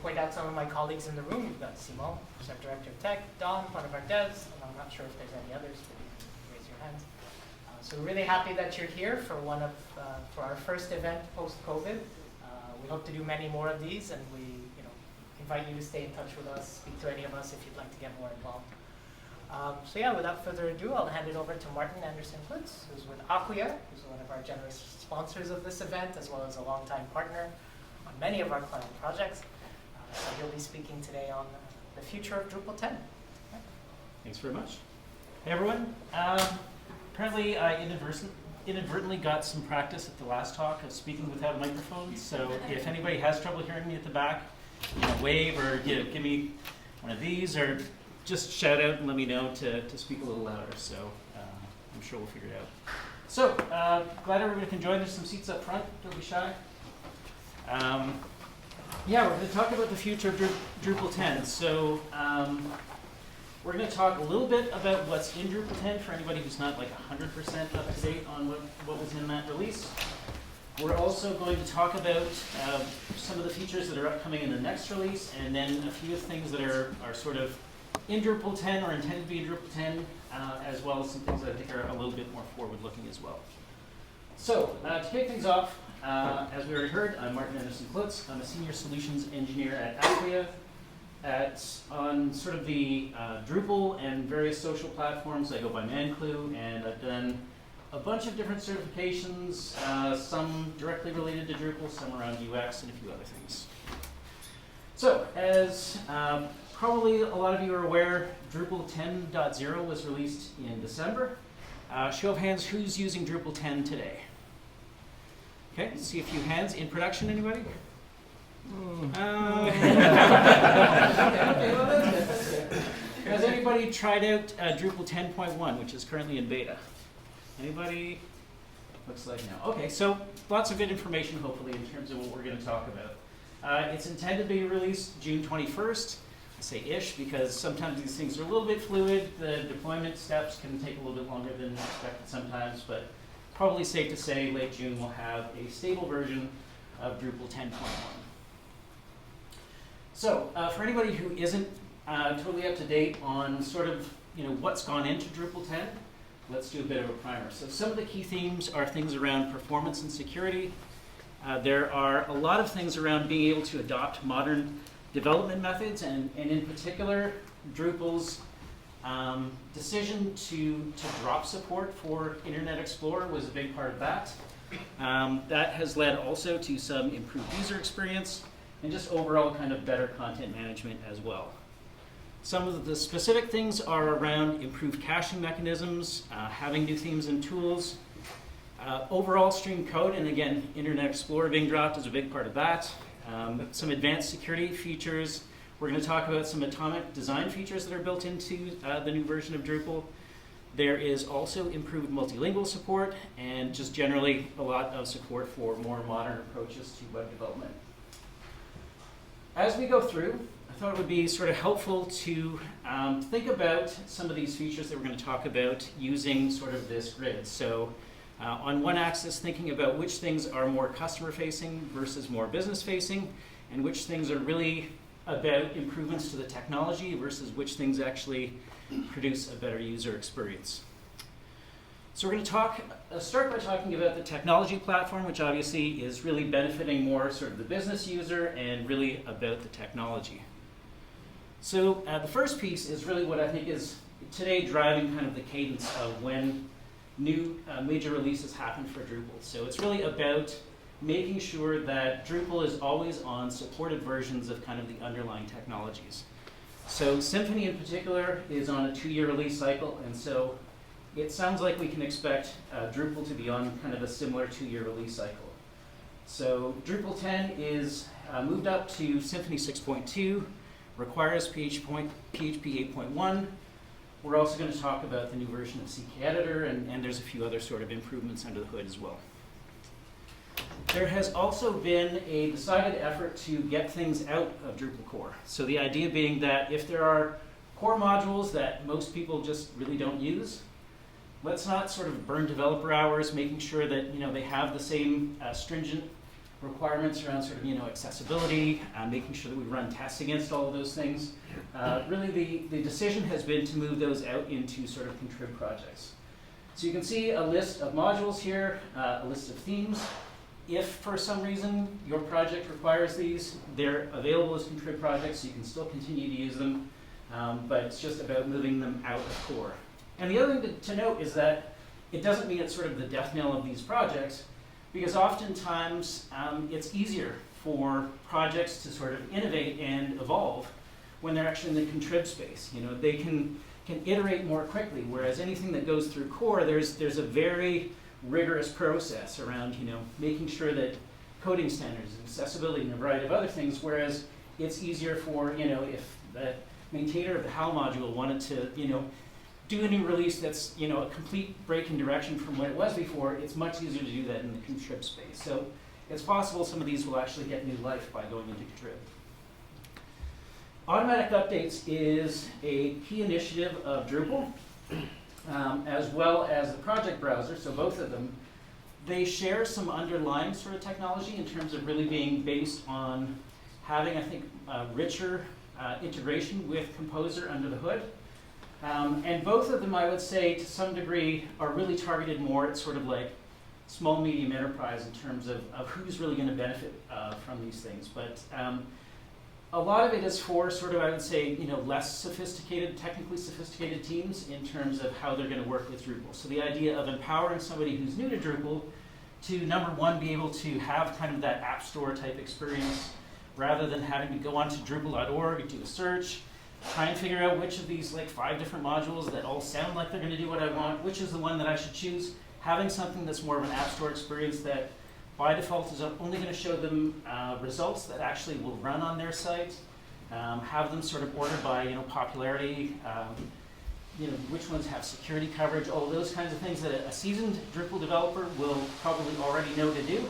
point out some of my colleagues in the room. We've got Simon, who's our Director of Tech, Don, one of our devs, and I'm not sure if there's any others, but you can raise your hands. So we're really happy that you're here for for our first event post-COVID. We hope to do many more of these, and we invite you to stay in touch with us, speak to any of us if you'd like to get more involved. So yeah, without further ado, I'll hand it over to Martin Anderson Clutz, who's with Acquia, who's one of our generous sponsors of this event, as well as a longtime partner on many of our client projects. So he'll be speaking today on the future of Drupal 10. Thanks very much. Hey everyone. Apparently I inadvertently got some practice at the last talk of speaking without a microphone, so if anybody has trouble hearing me at the back, wave or give me one of these, or just shout out and let me know to speak a little louder, so I'm sure we'll figure it out. So, glad everybody can join. There's some seats up front, don't be shy. Yeah, we're going to talk about the future of Drupal 10. So, we're going to talk a little bit about what's in Drupal 10 for anybody who's not like 100% up to date on what was in that release. We're also going to talk about some of the features that are upcoming in the next release, and then a few things that are sort of in Drupal 10 or intended to be in Drupal 10, as well as some things that I think are a little bit more forward-looking as well. So, to kick things off, as we already heard, I'm Martin Anderson Clutz. I'm a senior solutions engineer at Acquia, on sort of the Drupal and various social platforms. I go by ManClue, and I've done a bunch of different certifications, some directly related to Drupal, some around UX, and a few other things. So, as probably a lot of you are aware, Drupal 10.0 was released in December. Show of hands, who's using Drupal 10 today? Okay, let's see a few hands. In production, anybody? Okay, well, that's good. Has anybody tried out Drupal 10.1, which is currently in beta? Anybody? Looks like no. Okay, so lots of good information, hopefully, in terms of what we're going to talk about. It's intended to be released June 21st. I say ish because sometimes these things are a little bit fluid. The deployment steps can take a little bit longer than expected sometimes, but probably safe to say late June we'll have a stable version of Drupal 10.1. So for anybody who isn't totally up to date on sort of what's gone into Drupal 10, let's do a bit of a primer. So some of the key themes are things around performance and security. There are a lot of things around being able to adopt modern development methods, and in particular, Drupal's decision to drop support for Internet Explorer was a big part of that. That has led also to some improved user experience and just overall kind of better content management as well. Some of the specific things are around improved caching mechanisms, having new themes and tools, overall stream code, and again, Internet Explorer being dropped is a big part of that. Some advanced security features. We're going to talk about some atomic design features that are built into the new version of Drupal. There is also improved multilingual support and just generally a lot of support for more modern approaches to web development. As we go through, I thought it would be sort of helpful to think about some of these features that we're going to talk about using sort of this grid. So on one axis, thinking about which things are more customer-facing versus more business-facing, and which things are really about improvements to the technology versus which things actually produce a better user experience. So we're going to start by talking about the technology platform, which obviously is really benefiting more sort of the business user and really about the technology. So the first piece is really what I think is today driving kind of the cadence of when new major releases happen for Drupal. So it's really about making sure that Drupal is always on supported versions of kind of the underlying technologies. So Symfony in particular is on a 2-year release cycle, and so it sounds like we can expect Drupal to be on kind of a similar 2-year release cycle. So Drupal 10 is moved up to Symfony 6.2, requires PHP 8.1. We're also going to talk about the new version of CK Editor, and there's a few other sort of improvements under the hood as well. There has also been a decided effort to get things out of Drupal core. So the idea being that if there are core modules that most people just really don't use, let's not sort of burn developer hours making sure that they have the same stringent requirements around sort of, accessibility, making sure that we run tests against all of those things. Really, the decision has been to move those out into sort of contrib projects. So you can see a list of modules here, a list of themes. If for some reason your project requires these, they're available as contrib projects, so you can still continue to use them, but it's just about moving them out of core. And the other thing to note is that it doesn't mean it's sort of the death knell of these projects, because oftentimes it's easier for projects to sort of innovate and evolve when they're actually in the contrib space. They can iterate more quickly, whereas anything that goes through core, there's a very rigorous process around making sure that coding standards and accessibility and a variety of other things, whereas it's easier for if the maintainer of the HAL module wanted to do a new release that's a complete break in direction from what it was before, it's much easier to do that in the contrib space. So it's possible some of these will actually get new life by going into contrib. Automatic updates is a key initiative of Drupal, as well as the project browser, so both of them. They share some underlying sort of technology in terms of really being based on having, I think, richer integration with Composer under the hood. And both of them, I would say, to some degree, are really targeted more at sort of like small, medium enterprise in terms of who's really going to benefit from these things. But a lot of it is for sort of, I would say, less sophisticated, technically sophisticated teams in terms of how they're going to work with Drupal. So the idea of empowering somebody who's new to Drupal to, number one, be able to have kind of that App Store type experience rather than having to go onto Drupal.org and do a search, try and figure out which of these like 5 different modules that all sound like they're going to do what I want, which is the one that I should choose. Having something that's more of an App Store experience that by default is only going to show them results that actually will run on their site, have them sort of ordered by popularity, which ones have security coverage, all of those kinds of things that a seasoned Drupal developer will probably already know to do.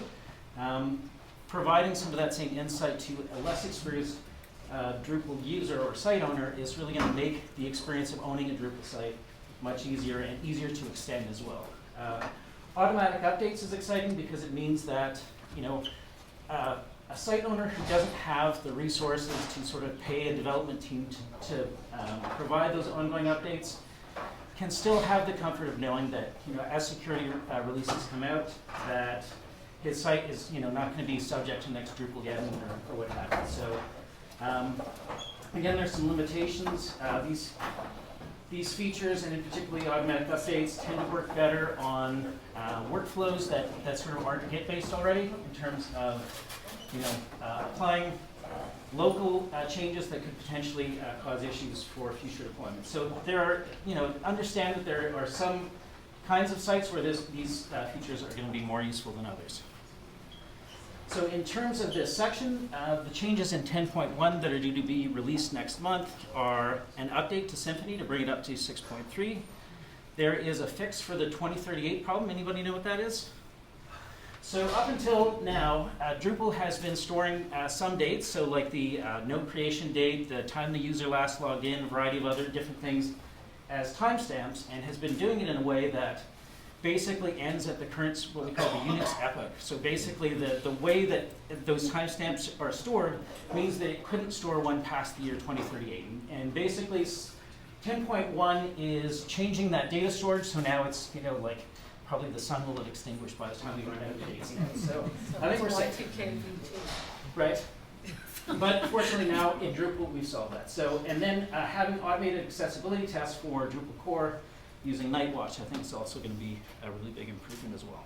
Providing some of that same insight to a less experienced Drupal user or site owner is really going to make the experience of owning a Drupal site much easier and easier to extend as well. Automatic updates is exciting because it means that a site owner who doesn't have the resources to sort of pay a development team to provide those ongoing updates can still have the comfort of knowing that as security releases come out, that his site is not going to be subject to next Drupal-Geddon or what have you. So again, there's some limitations. These features, and in particularly automatic updates, tend to work better on workflows that sort of aren't Git-based already in terms of applying local changes that could potentially cause issues for future deployments. So there are, understand that there are some kinds of sites where these features are going to be more useful than others. So in terms of this section, the changes in 10.1 that are due to be released next month are an update to Symfony to bring it up to 6.3. There is a fix for the 2038 problem. Anybody know what that is? So up until now, Drupal has been storing some dates, so like the node creation date, the time the user last logged in, a variety of other different things as timestamps, and has been doing it in a way that basically ends at the current, what we call the Unix epoch. So basically the way that those timestamps are stored means that it couldn't store one past the year 2038. And basically 10.1 is changing that data storage, so now it's, like probably the sun will have extinguished by the time we run out of dates. So I think we're safe. Right. But fortunately now in Drupal we've solved that. So, and then having automated accessibility tests for Drupal core using Nightwatch, I think is also going to be a really big improvement as well.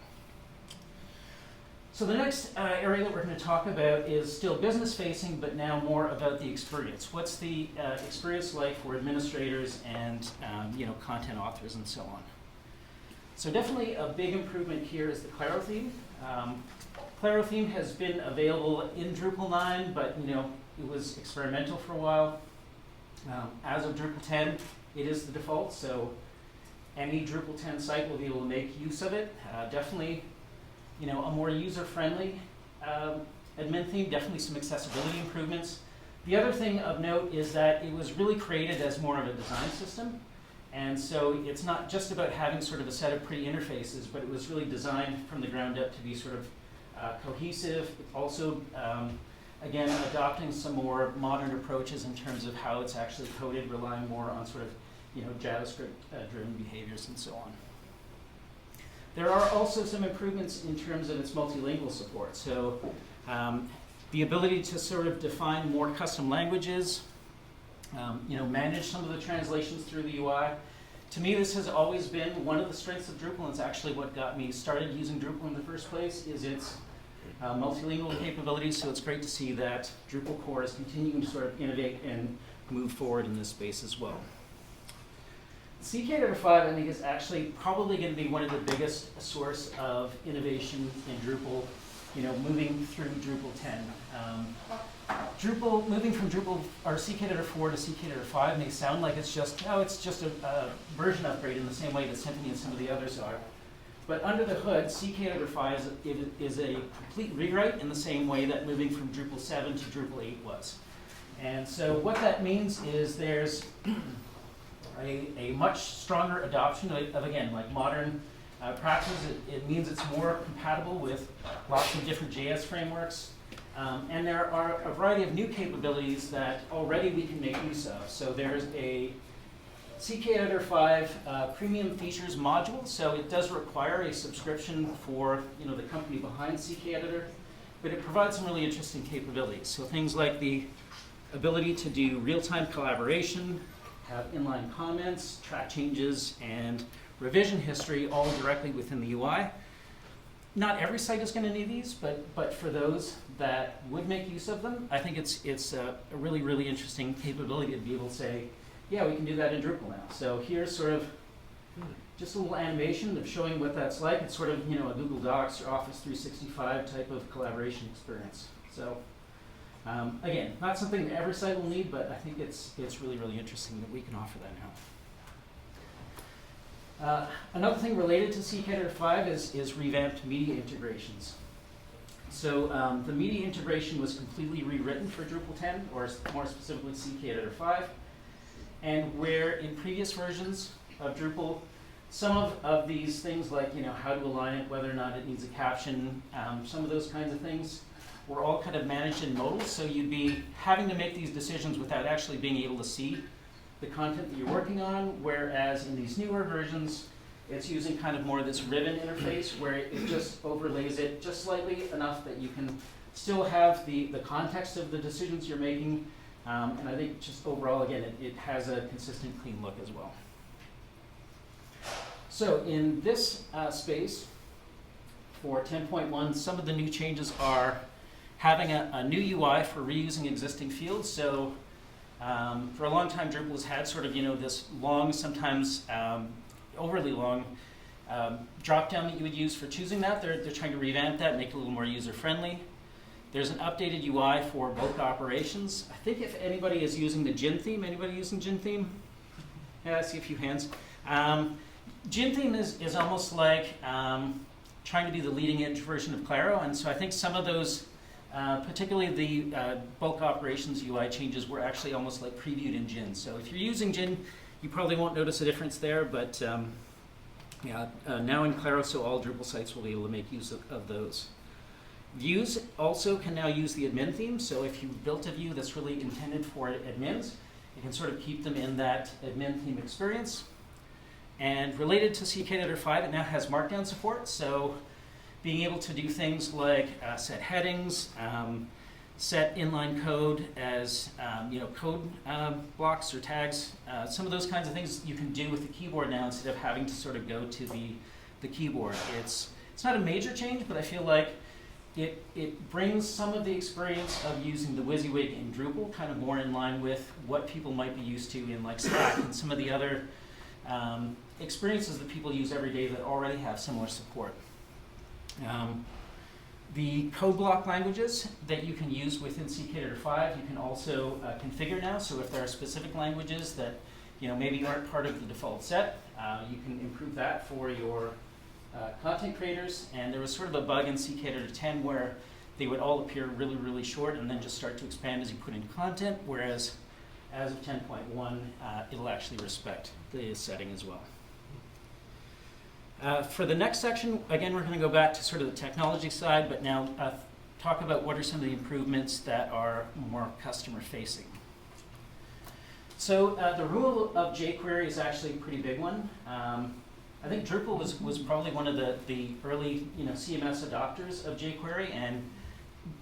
So the next area that we're going to talk about is still business facing, but now more about the experience. What's the experience like for administrators and content authors and so on? So definitely a big improvement here is the Claro theme. Claro theme has been available in Drupal 9, but it was experimental for a while. As of Drupal 10, it is the default, so any Drupal 10 site will be able to make use of it. Definitely, a more user-friendly admin theme, definitely some accessibility improvements. The other thing of note is that it was really created as more of a design system. And so it's not just about having sort of a set of pretty interfaces, but it was really designed from the ground up to be sort of cohesive. Also, again, adopting some more modern approaches in terms of how it's actually coded, relying more on sort of, JavaScript-driven behaviors and so on. There are also some improvements in terms of its multilingual support. So the ability to sort of define more custom languages, manage some of the translations through the UI. To me, this has always been one of the strengths of Drupal, and it's actually what got me started using Drupal in the first place, is its multilingual capabilities. So it's great to see that Drupal core is continuing to sort of innovate and move forward in this space as well. CKEditor 5, I think, is actually probably going to be one of the biggest source of innovation in Drupal, moving through Drupal 10. Moving from Drupal or CKEditor 4 to CKEditor 5 may sound like it's just a version upgrade in the same way that Symfony and some of the others are. But under the hood, CKEditor 5 is a complete rewrite in the same way that moving from Drupal 7 to Drupal 8 was. And so what that means is there's a much stronger adoption of again, like modern practices. It means it's more compatible with lots of different JS frameworks. And there are a variety of new capabilities that already we can make use of. So there's a CKEditor 5 premium features module. So it does require a subscription for the company behind CKEditor, but it provides some really interesting capabilities. So things like the ability to do real-time collaboration, have inline comments, track changes, and revision history all directly within the UI. Not every site is going to need these, but for those that would make use of them, I think it's a really, really interesting capability to be able to say, yeah, we can do that in Drupal now. So here's sort of just a little animation of showing what that's like. It's sort of a Google Docs or Office 365 type of collaboration experience. So again, not something that every site will need, but I think it's really, really interesting that we can offer that now. Another thing related to CKEditor 5 is revamped media integrations. So the media integration was completely rewritten for Drupal 10, or more specifically CKEditor 5. And where in previous versions of Drupal, some of these things like how to align it, whether or not it needs a caption, some of those kinds of things, were all kind of managed in modal, so you'd be having to make these decisions without actually being able to see the content that you're working on, whereas in these newer versions, it's using kind of more of this ribbon interface where it just overlays it just slightly enough that you can still have the context of the decisions you're making, and I think just overall, again, it has a consistent, clean look as well. So in this space, for 10.1, some of the new changes are having a new UI for reusing existing fields. So for a long time, Drupal has had sort of this long, sometimes overly long drop-down that you would use for choosing that. They're trying to revamp that, make it a little more user-friendly. There's an updated UI for bulk operations. I think if anybody is using the Gin theme, anybody using Gin theme? Yeah, I see a few hands. Gin theme is almost like trying to be the leading edge version of Claro, and so I think some of those particularly the bulk operations UI changes were actually almost like previewed in Gin. So if you're using Gin, you probably won't notice a difference there, but now in Claro, so all Drupal sites will be able to make use of those. Views also can now use the admin theme, so if you've built a view that's really intended for admins, you can sort of keep them in that admin theme experience. And related to CKEditor 5, it now has Markdown support, so being able to do things like set headings, set inline code as code blocks or tags. Some of those kinds of things you can do with the keyboard now instead of having to sort of go to the keyboard. It's not a major change, but I feel like it brings some of the experience of using the WYSIWYG in Drupal kind of more in line with what people might be used to in like Slack and some of the other experiences that people use every day that already have similar support. The code block languages that you can use within CKEditor 5, you can also configure now. So if there are specific languages that maybe aren't part of the default set, you can improve that for your content creators. And there was sort of a bug in CKEditor 10 where they would all appear really, really short and then just start to expand as you put in content, whereas as of 10.1, it'll actually respect the setting as well. For the next section, again, we're going to go back to sort of the technology side, but now talk about what are some of the improvements that are more customer-facing. So the rule of jQuery is actually a pretty big one. I think Drupal was probably one of the early CMS adopters of jQuery and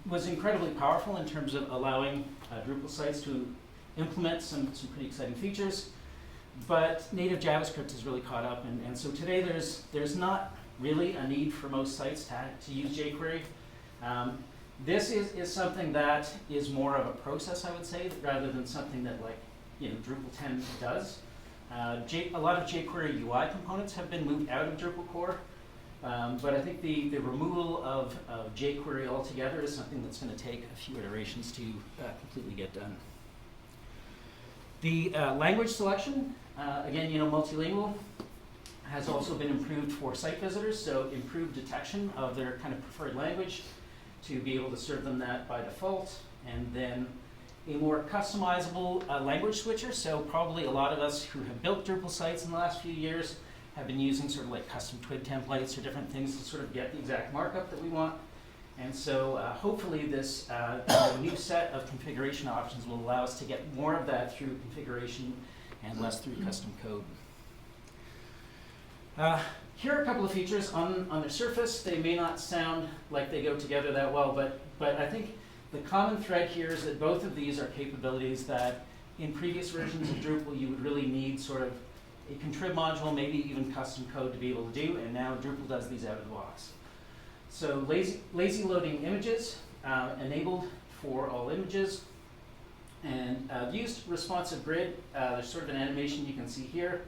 was incredibly powerful in terms of allowing Drupal sites to implement some pretty exciting features. But native JavaScript has really caught up, and so today there's not really a need for most sites to use jQuery. This is something that is more of a process, I would say, rather than something that Drupal 10 does. A lot of jQuery UI components have been moved out of Drupal core, but I think the removal of jQuery altogether is something that's going to take a few iterations to completely get done. The language selection, again, multilingual, has also been improved for site visitors, so improved detection of their kind of preferred language to be able to serve them that by default, and then a more customizable language switcher. So probably a lot of us who have built Drupal sites in the last few years have been using sort of like custom twig templates or different things to sort of get the exact markup that we want. And so hopefully this new set of configuration options will allow us to get more of that through configuration and less through custom code. Here are a couple of features on their surface. They may not sound like they go together that well, but I think the common thread here is that both of these are capabilities that in previous versions of Drupal you would really need sort of a contrib module, maybe even custom code to be able to do, and now Drupal does these out of the box. So lazy loading images, enabled for all images, and used responsive grid. There's sort of an animation you can see here.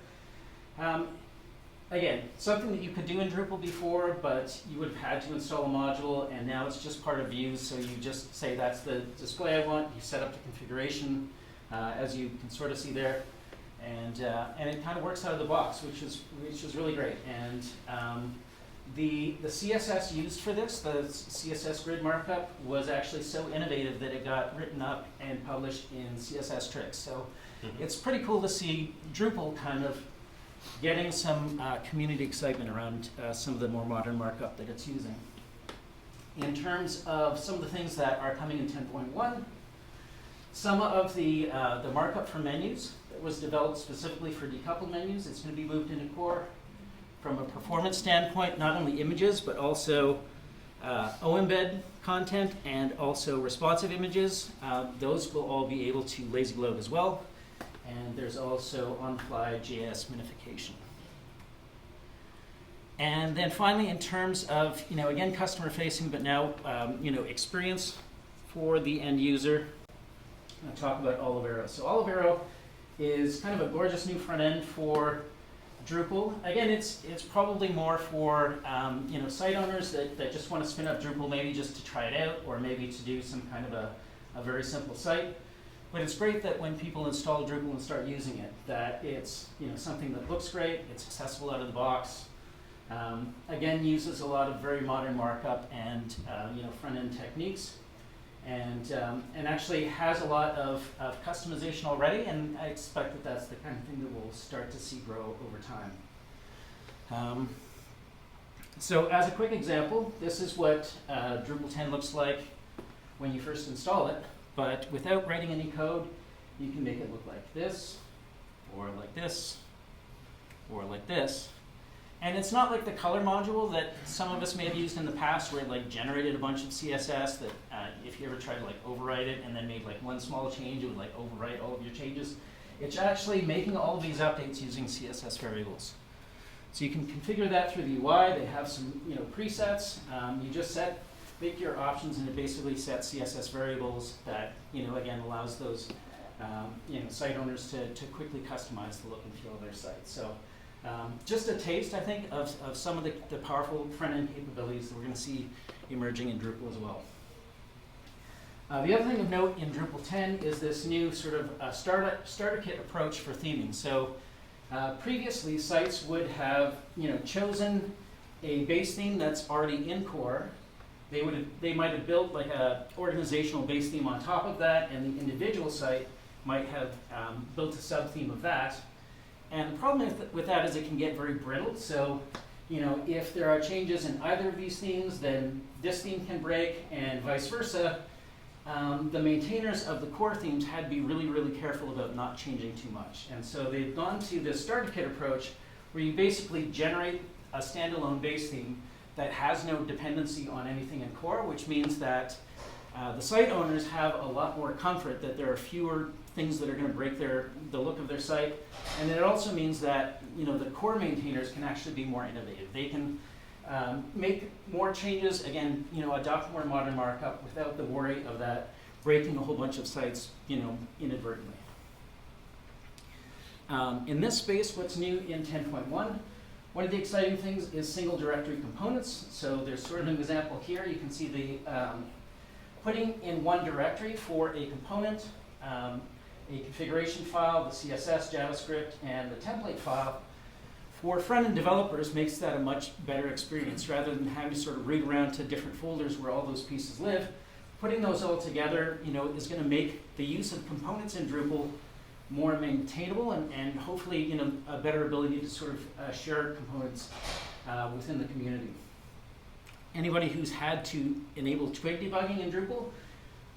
Again, something that you could do in Drupal before, but you would have had to install a module, and now it's just part of views, so you just say that's the display I want, you set up the configuration, as you can sort of see there, and it kind of works out of the box, which is really great. And the CSS used for this, the CSS grid markup, was actually so innovative that it got written up and published in CSS Tricks. So it's pretty cool to see Drupal kind of getting some community excitement around some of the more modern markup that it's using. In terms of some of the things that are coming in 10.1, some of the markup for menus that was developed specifically for decoupled menus, it's going to be moved into core. From a performance standpoint, not only images, but also OEmbed content and also responsive images. Those will all be able to lazy load as well. And there's also on-fly JS minification. And then finally, in terms of, again, customer-facing, but now, experience for the end user, I'm going to talk about Olivero. So Olivero is kind of a gorgeous new front end for Drupal. Again, it's probably more for, site owners that just want to spin up Drupal maybe just to try it out, or maybe to do some kind of a very simple site. But it's great that when people install Drupal and start using it, that it's something that looks great, it's accessible out of the box. Again, uses a lot of very modern markup and front-end techniques, and actually has a lot of customization already. And I expect that that's the kind of thing that we'll start to see grow over time. So as a quick example, this is what Drupal 10 looks like when you first install it. But without writing any code, you can make it look like this, or like this, or like this. And it's not like the color module that some of us may have used in the past, where it generated a bunch of CSS that if you ever tried to overwrite it and then made one small change, it would overwrite all of your changes. It's actually making all of these updates using CSS variables. So you can configure that through the UI. They have some presets. You just make your options, and it basically sets CSS variables that again allows those site owners to quickly customize the look and feel of their site. So just a taste, I think, of some of the powerful front-end capabilities that we're going to see emerging in Drupal as well. The other thing of note in Drupal 10 is this new sort of Starterkit approach for theming. So previously, sites would have chosen a base theme that's already in core. They might have built a organizational base theme on top of that, and the individual site might have built a sub-theme of that. And the problem with that is it can get very brittle. So if there are changes in either of these themes, then this theme can break, and vice versa. The maintainers of the core themes had to be really, really careful about not changing too much. And so they've gone to this Starterkit approach where you basically generate a standalone base theme that has no dependency on anything in core, which means that the site owners have a lot more comfort that there are fewer things that are going to break the look of their site. And then it also means that the core maintainers can actually be more innovative. They can make more changes, again, adopt more modern markup without the worry of that breaking a whole bunch of sites, inadvertently. In this space, what's new in 10.1? One of the exciting things is single directory components. So there's sort of an example here. You can see the putting in one directory for a component, a configuration file, the CSS, JavaScript, and the template file. For front-end developers, makes that a much better experience. Rather than having to sort of read around to different folders where all those pieces live, putting those all together, is going to make the use of components in Drupal more maintainable and hopefully, a better ability to sort of share components within the community. Anybody who's had to enable twig debugging in Drupal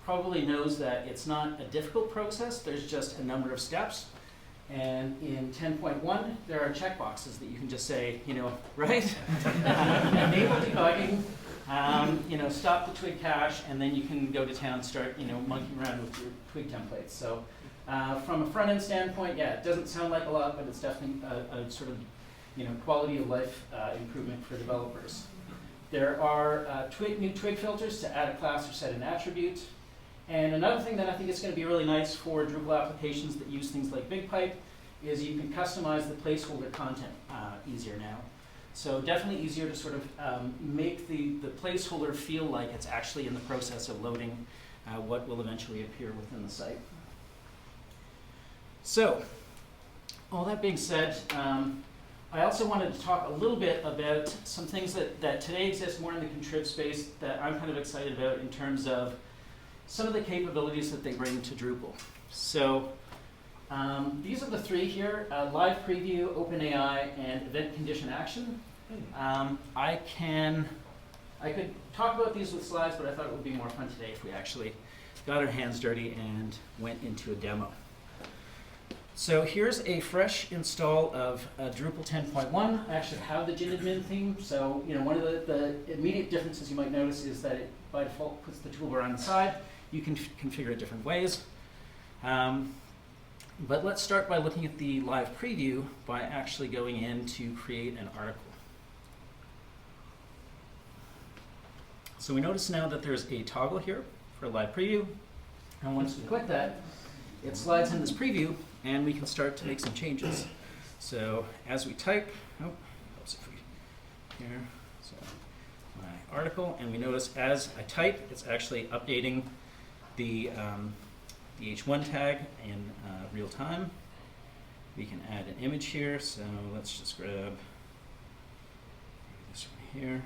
probably knows that it's not a difficult process. There's just a number of steps. And in 10.1, there are checkboxes that you can just say, right? Enable debugging, stop the twig cache, and then you can go to town and start, monkeying around with your twig templates. So from a front-end standpoint, yeah, it doesn't sound like a lot, but it's definitely a sort of, quality of life improvement for developers. There are new twig filters to add a class or set an attribute. And another thing that I think is going to be really nice for Drupal applications that use things like BigPipe is you can customize the placeholder content easier now. So definitely easier to sort of make the placeholder feel like it's actually in the process of loading what will eventually appear within the site. So, all that being said, I also wanted to talk a little bit about some things that today exist more in the contrib space that I'm kind of excited about in terms of some of the capabilities that they bring to Drupal. So these are the three here, live preview, OpenAI, and event condition action. I could talk about these with slides, but I thought it would be more fun today if we actually got our hands dirty and went into a demo. So here's a fresh install of Drupal 10.1. I actually have the GinAdmin theme, so one of the immediate differences you might notice is that it by default puts the toolbar on the side. You can configure it different ways. But let's start by looking at the live preview by actually going in to create an article. So we notice now that there's a toggle here for live preview. And once we click that, it slides in this preview and we can start to make some changes. So as we type, here, so my article, and we notice as I type, it's actually updating the H1 tag in real time. We can add an image here, so let's just grab this one here,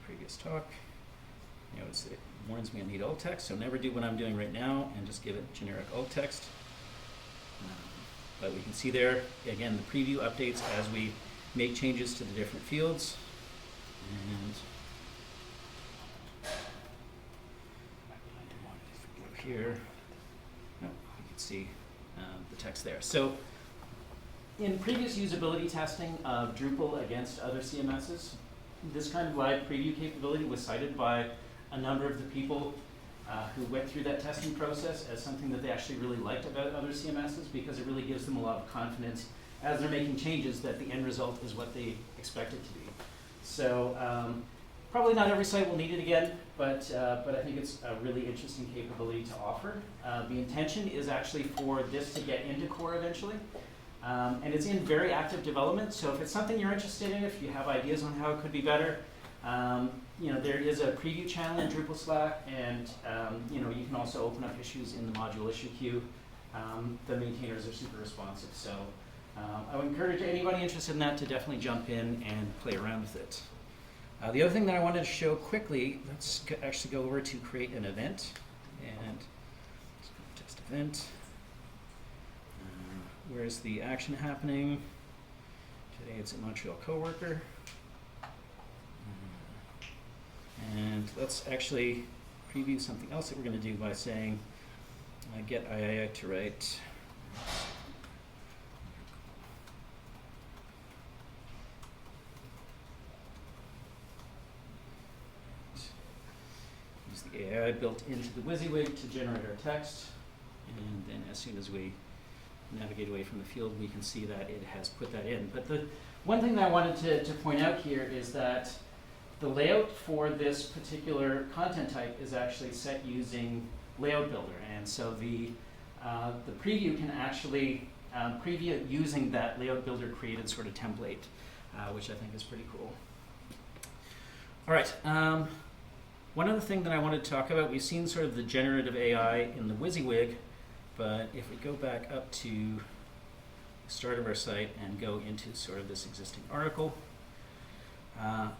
previous talk. Notice it warns me I need alt text, so never do what I'm doing right now and just give it generic alt text. But we can see there, again, the preview updates as we make changes to the different fields. And here, you can see the text there. So in previous usability testing of Drupal against other CMSs, this kind of live preview capability was cited by a number of the people who went through that testing process as something that they actually really liked about other CMSs because it really gives them a lot of confidence as they're making changes that the end result is what they expect it to be. So probably not every site will need it again, but I think it's a really interesting capability to offer. The intention is actually for this to get into core eventually. And it's in very active development, so if it's something you're interested in, if you have ideas on how it could be better, there is a preview channel in Drupal Slack, and you can also open up issues in the module issue queue. The maintainers are super responsive, so I would encourage anybody interested in that to definitely jump in and play around with it. The other thing that I wanted to show quickly, let's actually go over to create an event, and test event. Where's the action happening? Today it's a Montreal coworker. And let's actually preview something else that we're going to do by saying get II to write use the AI built into the WYSIWYG to generate our text, and then as soon as we navigate away from the field we can see that it has put that in. But the one thing that I wanted to point out here is that the layout for this particular content type is actually set using Layout Builder, and so the preview can actually preview using that Layout Builder created sort of template, which I think is pretty cool. All right, one other thing that I wanted to talk about, we've seen sort of the generative AI in the WYSIWYG, but if we go back up to the start of our site and go into sort of this existing article,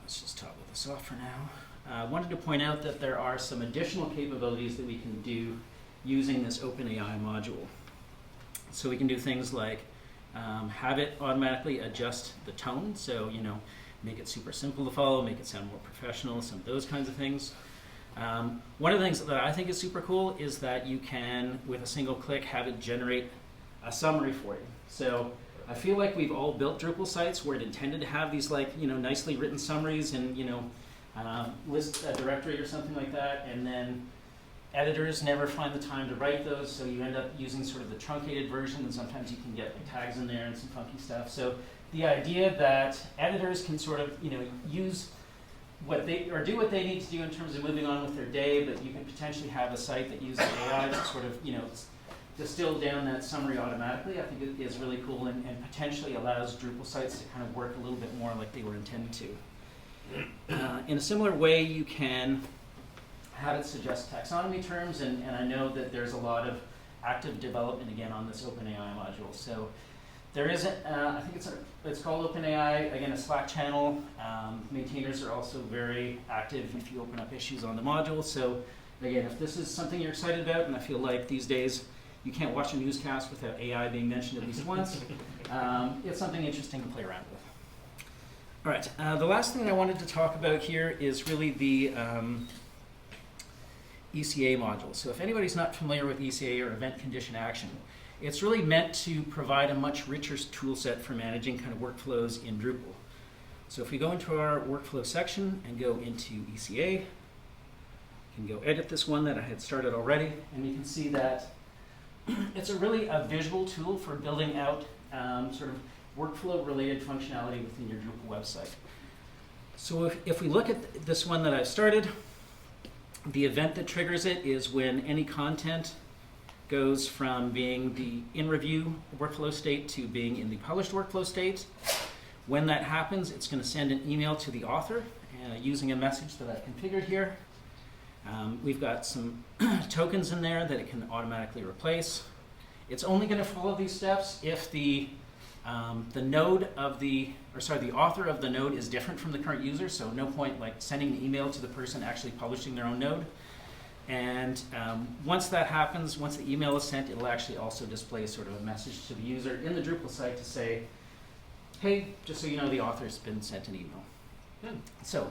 let's just toggle this off for now. I wanted to point out that there are some additional capabilities that we can do using this OpenAI module. So we can do things like have it automatically adjust the tone, so make it super simple to follow, make it sound more professional, some of those kinds of things. One of the things that I think is super cool is that you can, with a single click, have it generate a summary for you. So I feel like we've all built Drupal sites where it intended to have these nicely written summaries and list a directory or something like that, and then editors never find the time to write those, so you end up using sort of the truncated version, and sometimes you can get tags in there and some funky stuff. So the idea that editors can sort of use what they or do what they need to do in terms of moving on with their day, but you can potentially have a site that uses AI to sort of distill down that summary automatically. I think it is really cool and potentially allows Drupal sites to kind of work a little bit more like they were intended to. In a similar way, you can have it suggest taxonomy terms, and I know that there's a lot of active development again on this OpenAI module. So there is, I think it's called OpenAI, again, a Slack channel. Maintainers are also very active if you open up issues on the module. So again, if this is something you're excited about, and I feel like these days you can't watch a newscast without AI being mentioned at least once, it's something interesting to play around with. All right, the last thing I wanted to talk about here is really the ECA module. So if anybody's not familiar with ECA, or Event Condition Action, it's really meant to provide a much richer tool set for managing kind of workflows in Drupal. So if we go into our workflow section and go into ECA, you can go edit this one that I had started already, and you can see that it's really a visual tool for building out sort of workflow-related functionality within your Drupal website. So if we look at this one that I've started, the event that triggers it is when any content goes from being the in-review workflow state to being in the published workflow state. When that happens, it's going to send an email to the author using a message that I've configured here. We've got some tokens in there that it can automatically replace. It's only going to follow these steps if the node of the author of the node is different from the current user, so no point like sending an email to the person actually publishing their own node. And once that happens, once the email is sent, it'll actually also display sort of a message to the user in the Drupal site to say, hey, just so you know, the author's been sent an email. Good. So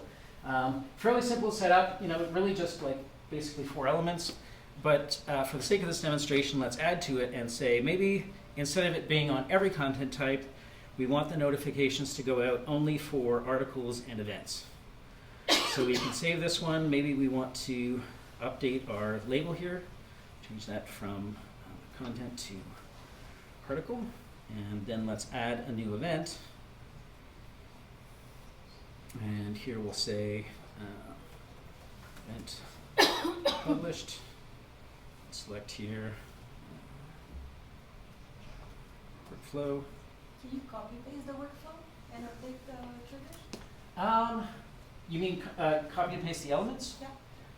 fairly simple setup, really just like basically 4 elements. But for the sake of this demonstration, let's add to it and say maybe instead of it being on every content type, we want the notifications to go out only for articles and events. So we can save this one. Maybe we want to update our label here, change that from content to article, and then let's add a new event. And here we'll say event published. Select here workflow. Can you copy paste the workflow and update the triggers? You mean copy and paste the elements? Yeah.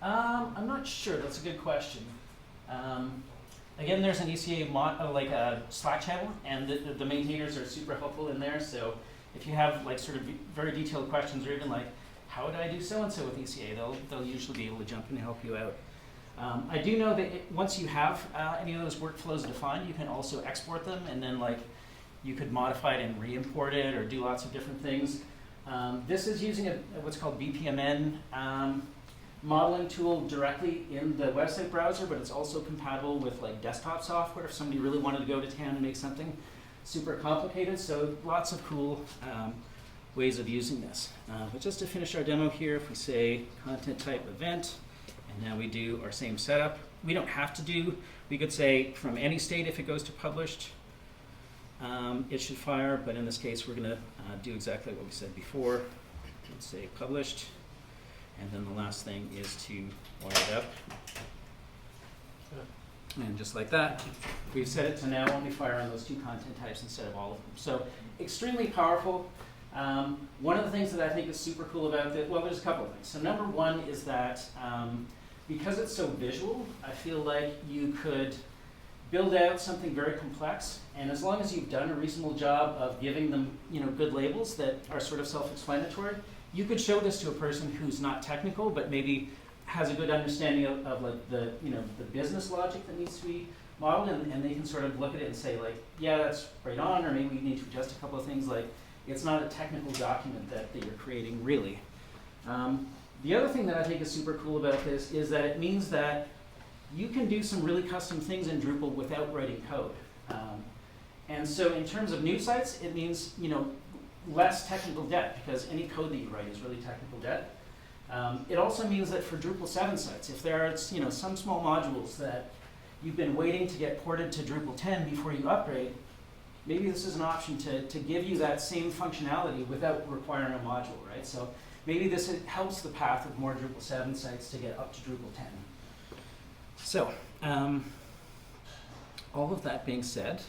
I'm not sure. That's a good question. Again, there's an ECA like a Slack channel, and the maintainers are super helpful in there. So if you have like sort of very detailed questions, or even like how would I do so and so with ECA, they'll usually be able to jump in and help you out. I do know that once you have any of those workflows defined, you can also export them and then like You could modify it and re-import it or do lots of different things. This is using what's called BPMN modeling tool directly in the website browser, but it's also compatible with like desktop software if somebody really wanted to go to town and make something super complicated. So lots of cool ways of using this. But just to finish our demo here, if we say content type event, and now we do our same setup, we don't have to do, we could say from any state if it goes to published, it should fire, but in this case we're going to do exactly what we said before. Let's say published, and then the last thing is to wire it up. And just like that, we've set it to now only fire on those 2 content types instead of all of them. So extremely powerful. One of the things that I think is super cool about this, well, there's a couple of things. So number one is that because it's so visual, I feel like you could build out something very complex, and as long as you've done a reasonable job of giving them, good labels that are sort of self-explanatory, you could show this to a person who's not technical, but maybe has a good understanding of like the business logic that needs to be modeled, and they can sort of look at it and say like, yeah, that's right on, or maybe we need to adjust a couple of things. Like, it's not a technical document that you're creating, really. The other thing that I think is super cool about this is that it means that you can do some really custom things in Drupal without writing code. And so in terms of new sites, it means less technical debt, because any code that you write is really technical debt. It also means that for Drupal 7 sites, if there are some small modules that you've been waiting to get ported to Drupal 10 before you upgrade, maybe this is an option to give you that same functionality without requiring a module, right? So maybe this helps the path of more Drupal 7 sites to get up to Drupal 10. So, all of that being said,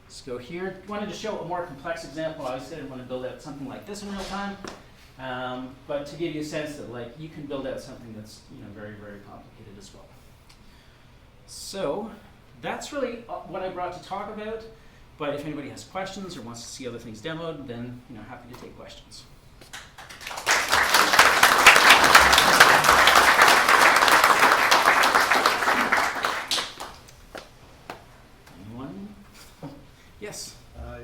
let's go here. I wanted to show a more complex example. Obviously, I didn't want to build out something like this in real time, but to give you a sense that like you can build out something that's very, very complicated as well. So that's really what I brought to talk about. But if anybody has questions or wants to see other things demoed, then happy to take questions. Anyone? Yes.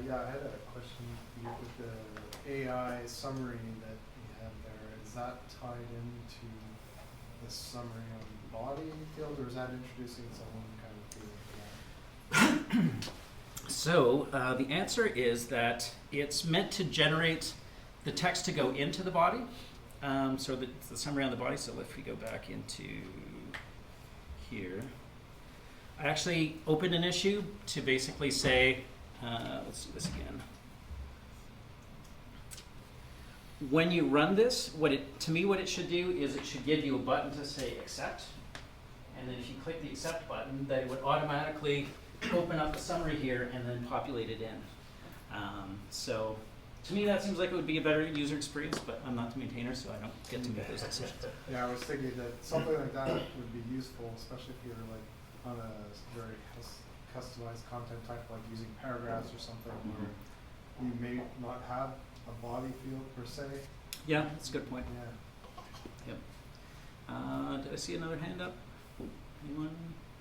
Yeah, I had a question for you with the AI summary that you have there. Is that tied into the summary on the body field, or is that introducing its own kind of field for that? So the answer is that it's meant to generate the text to go into the body. So the summary on the body. So if we go back into here, I actually opened an issue to basically say, let's do this again. When you run this, what it should do is it should give you a button to say accept, and then if you click the accept button, that it would automatically open up the summary here and then populate it in. So to me that seems like it would be a better user experience, but I'm not the maintainer, so I don't get to make those decisions. Yeah, I was thinking that something like that would be useful, especially if you're like on a very customized content type, like using paragraphs or something, where you may not have a body field per se. Yeah, that's a good point. Yeah. Yep. Did I see another hand up? Anyone?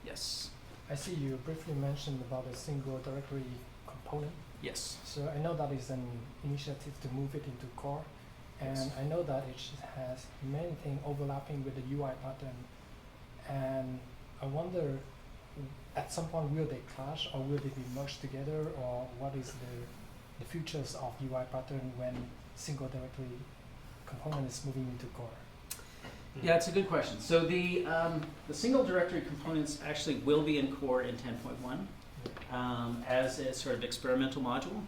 Yes. I see you briefly mentioned about a single directory component. Yes. So I know that is an initiative to move it into core, and Yes. I know that it has many things overlapping with the UI pattern, and I wonder at some point will they clash or will they be merged together, or what is the futures of UI pattern when single directory component is moving into core? Yeah, it's a good question. So the single directory components actually will be in core in 10.1 as a sort of experimental module.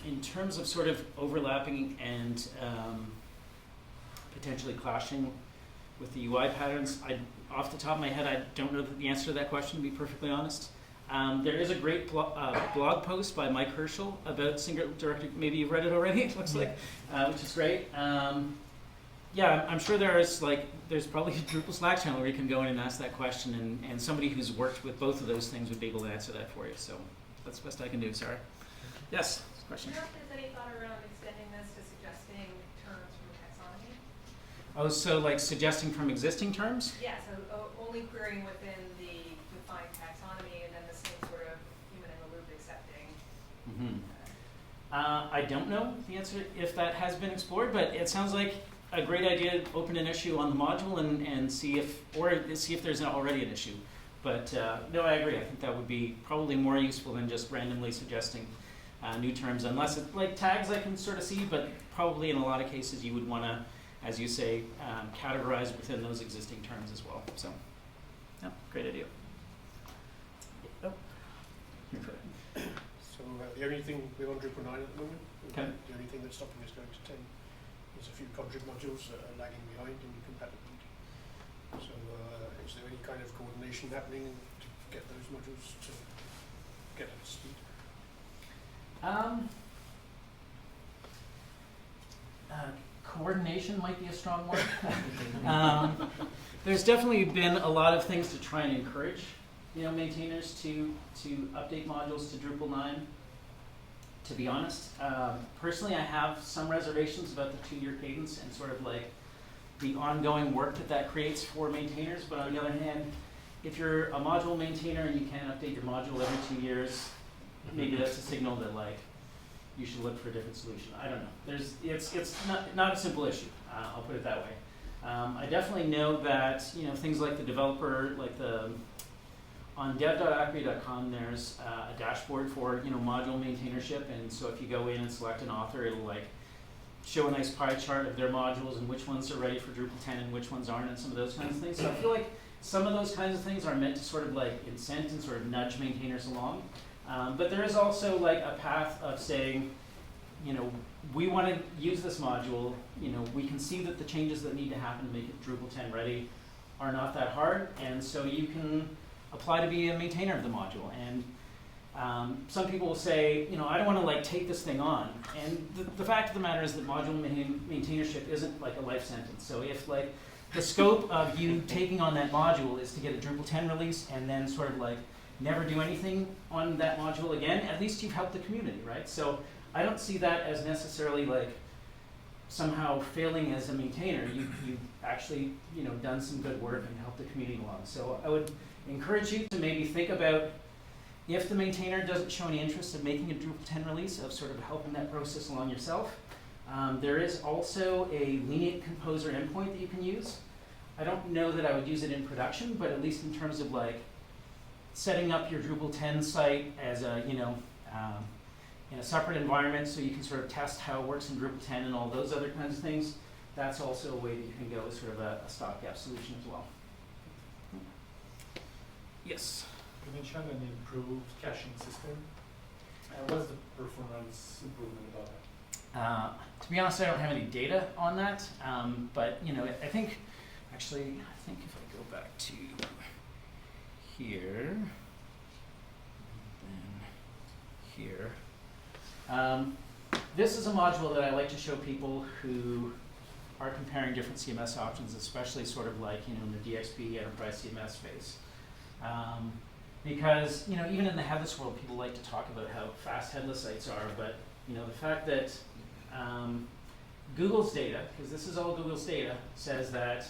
In terms of sort of overlapping and potentially clashing with the UI patterns, off the top of my head, I don't know the answer to that question, to be perfectly honest. There is a great blog post by Mike Herschel about single directory. Maybe you've read it already, it looks like, which is great. Yeah, I'm sure there's probably a Drupal Slack channel where you can go in and ask that question, and somebody who's worked with both of those things would be able to answer that for you. So that's the best I can do. Sorry. Yes. Question. Do you know if there's any thought around extending this to suggesting terms from taxonomy? Oh, so like suggesting from existing terms? Yeah, so only querying within the defined taxonomy, and then the same sort of human in the loop accepting I don't know the answer if that has been explored, but it sounds like a great idea to open an issue on the module and see if there's already an issue. But no, I agree. I think that would be probably more useful than just randomly suggesting new terms, unless it's like tags I can sort of see, but probably in a lot of cases you would want to, as you say, categorize within those existing terms as well. So, yeah, great idea. Oh. So the only thing we're on Drupal 9 at the moment, Okay. the only thing that's stopping us going to 10 is a few contrib modules that are lagging behind in compatibility. So is there any kind of coordination happening to get those modules to get up to speed? Coordination might be a strong word. There's definitely been a lot of things to try and encourage, maintainers to update modules to Drupal 9. To be honest, personally, I have some reservations about the 2-year cadence and sort of like the ongoing work that creates for maintainers. But on the other hand, if you're a module maintainer and you can't update your module every 2 years, maybe that's a signal that like you should look for a different solution. I don't know. It's not a simple issue. I'll put it that way. I definitely know that things like the developer, like on dev.acquia.com, there's a dashboard for module maintainership, and so if you go in and select an author, it'll like show a nice pie chart of their modules and which ones are ready for Drupal 10 and which ones aren't, and some of those kinds of things. So I feel like some of those kinds of things are meant to sort of like incent and sort of nudge maintainers along. But there is also like a path of saying, we want to use this module. We can see that the changes that need to happen to make it Drupal 10 ready are not that hard, and so you can apply to be a maintainer of the module. And some people will say, I don't want to like take this thing on. And the fact of the matter is that module maintainership isn't like a life sentence. So if like the scope of you taking on that module is to get a Drupal 10 release and then sort of like never do anything on that module again, at least you've helped the community, right? So I don't see that as necessarily like somehow failing as a maintainer. You've actually done some good work and helped the community along. So I would encourage you to maybe think about, if the maintainer doesn't show any interest in making a Drupal 10 release, of sort of helping that process along yourself. There is also a lenient composer endpoint that you can use. I don't know that I would use it in production, but at least in terms of like setting up your Drupal 10 site as a, in a separate environment so you can sort of test how it works in Drupal 10 and all those other kinds of things, that's also a way that you can go as sort of a stopgap solution as well. Yes? You mentioned an improved caching system. What's the performance improvement about that? To be honest, I don't have any data on that, but I think if I go back to here, then here, this is a module that I like to show people who are comparing different CMS options, especially sort of like in the DXP enterprise CMS space. Because even in the headless world, people like to talk about how fast headless sites are, but the fact that Google's data, because this is all Google's data, says that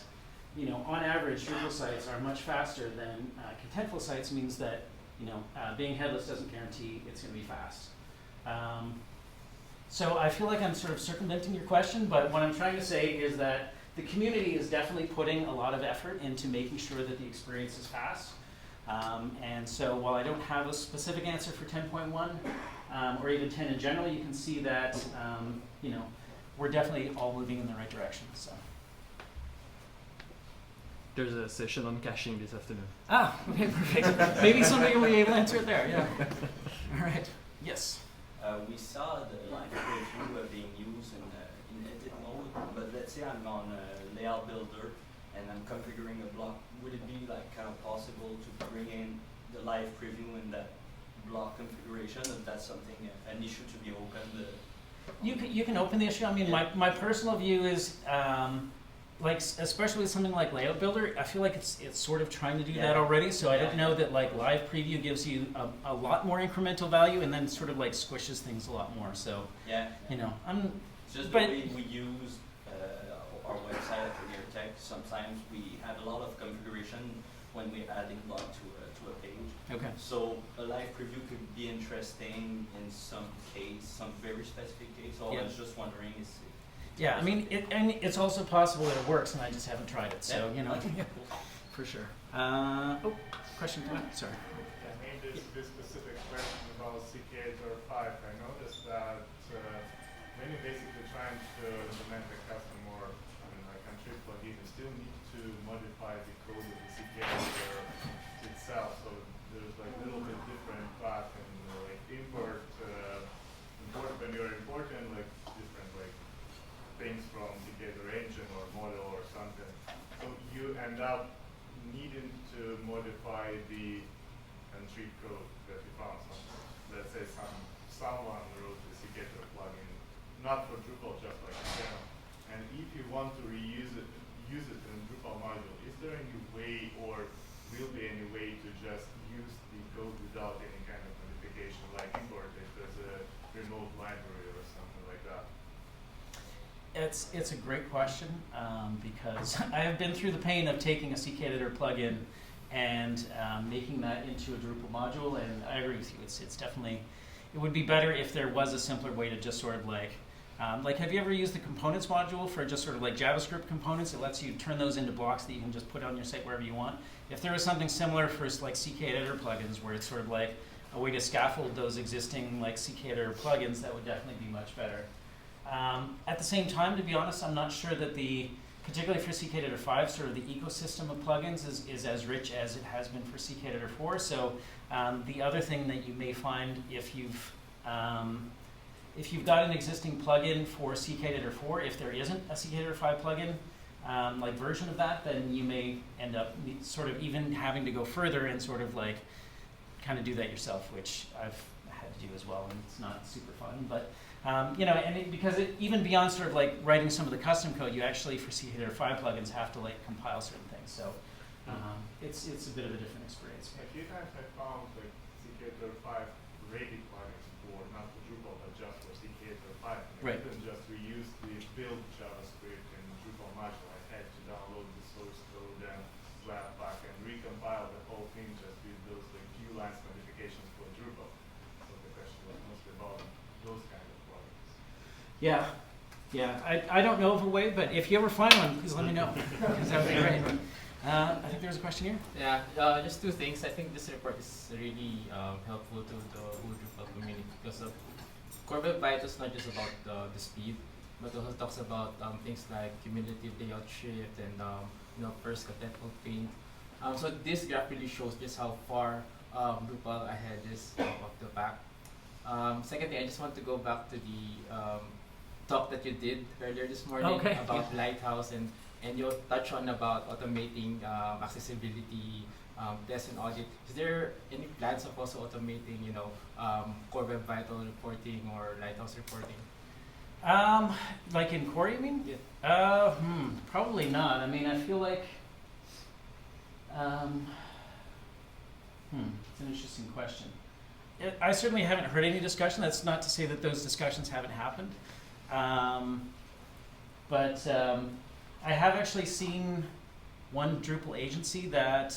on average Drupal sites are much faster than contentful sites, means that being headless doesn't guarantee it's going to be fast. So I feel like I'm sort of circumventing your question, but what I'm trying to say is that the community is definitely putting a lot of effort into making sure that the experience is fast. And so while I don't have a specific answer for 10.1 or even 10 in general, you can see that we're definitely all moving in the right direction. So. There's a session on caching this afternoon. Ah, okay, perfect. Maybe somebody will be able to answer it there. Yeah. All right. Yes. We saw the live preview being used in edit mode, but let's say I'm on a layout builder and I'm configuring a block. Would it be like kind of possible to bring in the live preview in that block configuration? If that's something, an issue to be opened? You can open the issue. I mean, my personal view is, especially with something like Layout Builder, I feel like it's sort of trying to do that already. So I don't know that like live preview gives you a lot more incremental value and then sort of like squishes things a lot more. So I'm just the way we use our website at Premier Tech. Sometimes we have a lot of configuration when we're adding block to a page. Okay. So a live preview could be interesting in some case, some very specific case. So Yeah. I was just wondering is Yeah, I mean, and it's also possible that it works, and I just haven't tried it. So you know, for sure. Question come up? Sorry. Yeah, maybe this specific question about CK805. I noticed that when you're basically trying to implement a custom or like Contrib plugin, you still need to modify the code of the CK itself. So there's like a little bit different path and like import when you're importing like different like things from CK engine or model or something. So you end up needing to modify the Contrib code that you found somewhere. Let's say someone wrote the CK plugin, not for Drupal, just like in general. And if you want to use it in Drupal module, is there any way or will be any way to just use the code without any kind of modification, like import it as a remote library or something like that? It's a great question because I have been through the pain of taking a CK editor plugin and making that into a Drupal module, and I agree with you. It's definitely, it would be better if there was a simpler way to just sort of like have you ever used the components module for just sort of like JavaScript components? It lets you turn those into blocks that you can just put on your site wherever you want. If there was something similar for like CK editor plugins where it's sort of like a way to scaffold those existing like CK editor plugins, that would definitely be much better. At the same time, to be honest, I'm not sure that particularly for CK Editor 5, sort of the ecosystem of plugins is as rich as it has been for CK Editor 4. So the other thing that you may find if you've got an existing plugin for CK Editor 4, if there isn't a CK Editor 5 plugin like version of that, then you may end up sort of even having to go further and sort of like kind of do that yourself, which I've had to do as well, and it's not super fun, but. Because even beyond sort of like writing some of the custom code, you actually for CK Editor 5 plugins have to like compile certain things. So it's a bit of a different experience. A few times I found like CK Editor 5 ready plugins for not for Drupal but just for CK Editor 5. And Right. I couldn't just reuse the build JavaScript in Drupal module. I had to download the source code and Flatpak and recompile the whole thing just with those like few lines modifications for Drupal. So the question was mostly about those kind of Yeah, I don't know of a way, but if you ever find one, please let me know, because that would be great. I think there's a question here. Yeah, just two things. I think this report is really helpful to the whole Drupal community because Core Web Vitals is not just about the speed, but also talks about things like cumulative layout shift and first contentful paint. So this graph really shows just how far Drupal ahead is of the pack. Secondly, I just want to go back to the talk that you did earlier this morning about Lighthouse, and you touched on about automating accessibility tests and audit. Is there any plans of also automating, Core Web Vital reporting or Lighthouse reporting? Like in Core, you mean? Yeah. Probably not. I mean, I feel like it's an interesting question. I certainly haven't heard any discussion. That's not to say that those discussions haven't happened. But I have actually seen one Drupal agency that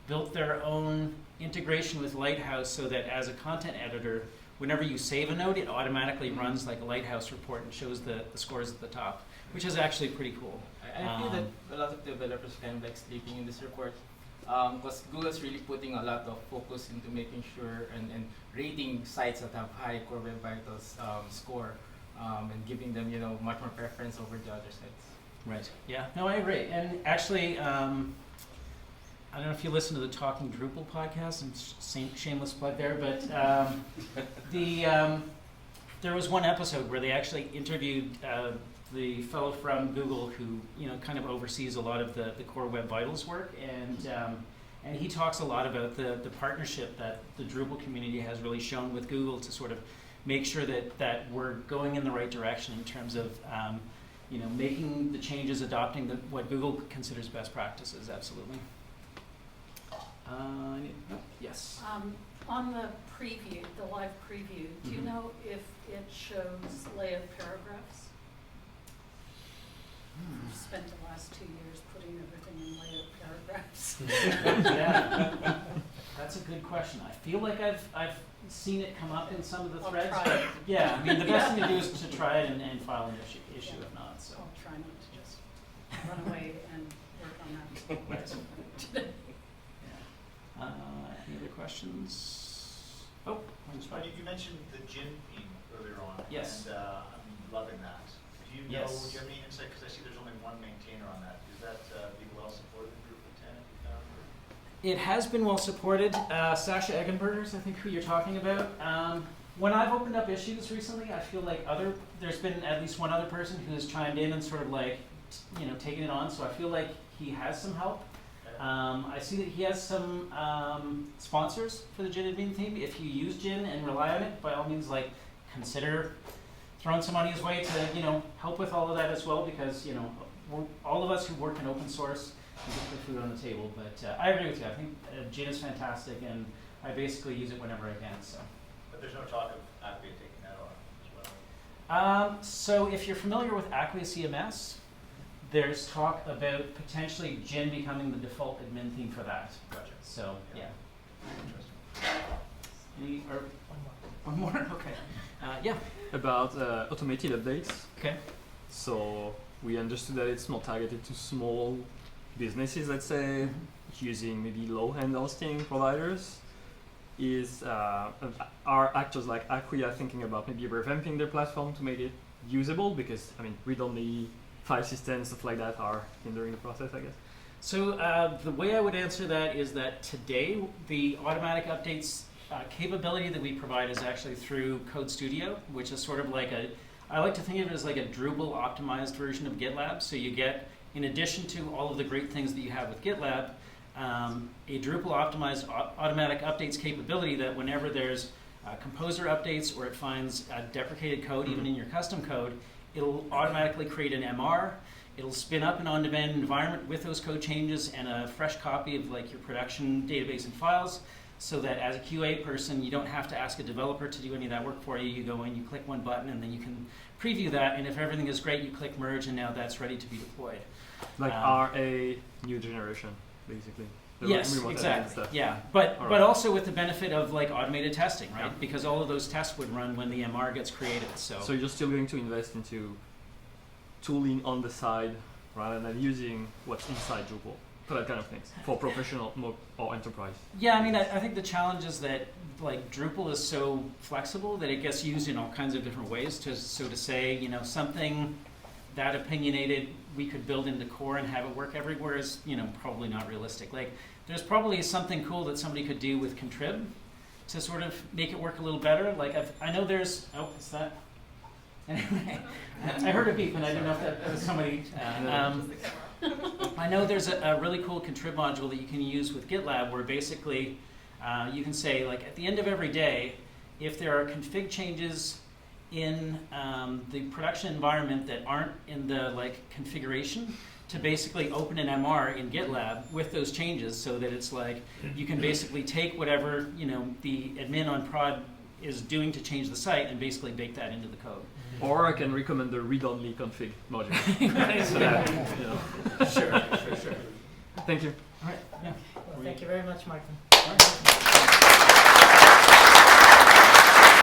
built their own integration with Lighthouse so that as a content editor, whenever you save a node, it automatically runs like a Lighthouse report and shows the scores at the top, which is actually pretty cool. I feel that a lot of developers kind of like sleeping in this report. Because Google's really putting a lot of focus into making sure and rating sites that have high Core Web Vitals score and giving them much more preference over the other sites. Right. Yeah. No, I agree. And actually, I don't know if you listen to the Talking Drupal podcast. And shameless plug there, but there was one episode where they actually interviewed the fellow from Google who kind of oversees a lot of the Core Web Vitals work, and he talks a lot about the partnership that the Drupal community has really shown with Google to sort of make sure that we're going in the right direction in terms of making the changes, adopting what Google considers best practices. Absolutely. Yes. On the preview, the live preview, do you know if it shows layout paragraphs? I've spent the last 2 years putting everything in layout paragraphs. Yeah. That's a good question. I feel like I've seen it come up in some of the I'll threads. try But it. yeah, I mean, the best thing to do is to try it and file an issue Yeah. if not. So. I'll try not to just run away and work on that. Any other questions? Oh, You mentioned the gin theme earlier on. Yes. And I'm loving that. Do you know, Yes. do you have any insight, because I see there's only one maintainer on that. Is that being well supported in Drupal 10, have you found? Or? It has been well supported. Sasha Eggenberger's, I think, who you're talking about. When I've opened up issues recently, I feel like there's been at least one other person who has chimed in and sort of like, taken it on. So I feel like he has some help. I see that he has some sponsors for the Gin admin theme. If you use Gin and rely on it, by all means, like, consider throwing some money his way to, help with all of that as well, because, all of us who work in open source, we get the food on the table. But I agree with you. I think Gin is fantastic, and I basically use it whenever I can. So. But there's no talk of Acquia taking that on as well? So if you're familiar with Acquia CMS, there's talk about potentially Gin becoming the default admin theme for that. Gotcha. So, yeah. Interesting. One more? Okay. Yeah. About automated updates. Okay. So we understood that it's more targeted to small businesses, let's say, using maybe low-end hosting providers. Are actors like Acquia thinking about maybe revamping their platform to make it usable? Because, read-only file systems, stuff like that are hindering the process, I guess. So the way I would answer that is that today the automatic updates capability that we provide is actually through Code Studio, which is sort of like I like to think of it as like a Drupal optimized version of GitLab. So you get, in addition to all of the great things that you have with GitLab, a Drupal optimized automatic updates capability that whenever there's composer updates or it finds deprecated code, even in your custom code, it'll automatically create an MR. It'll spin up an on-demand environment with those code changes and a fresh copy of like your production database and files, so that as a QA person, you don't have to ask a developer to do any of that work for you. You go in, you click one button, and then you can preview that. And if everything is great, you click merge, and now that's ready to be deployed. Like RA new generation, basically. Yes, exactly. Yeah, but also with the benefit of like automated testing, right? Yeah. Because all of those tests would run when the MR gets created. So you're still going to invest into tooling on the side rather than using what's inside Drupal for that kind of things, for professional or enterprise. Yeah, I think the challenge is that like Drupal is so flexible that it gets used in all kinds of different ways. To say, something that opinionated we could build into core and have it work everywhere is, probably not realistic. Like, there's probably something cool that somebody could do with contrib to sort of make it work a little better. Like, I know there's, is that? Anyway, I heard a beep and I didn't know if that was somebody. I know there's a really cool contrib module that you can use with GitLab where basically you can say, like, at the end of every day, if there are config changes in the production environment that aren't in the configuration, to basically open an MR in GitLab with those changes, so that it's like you can basically take whatever the admin on prod is doing to change the site and basically bake that into the code. Or I can recommend the read-only config module. So that, Sure. Thank you. All right. Yeah. Well, thank you very much, Martin. All right.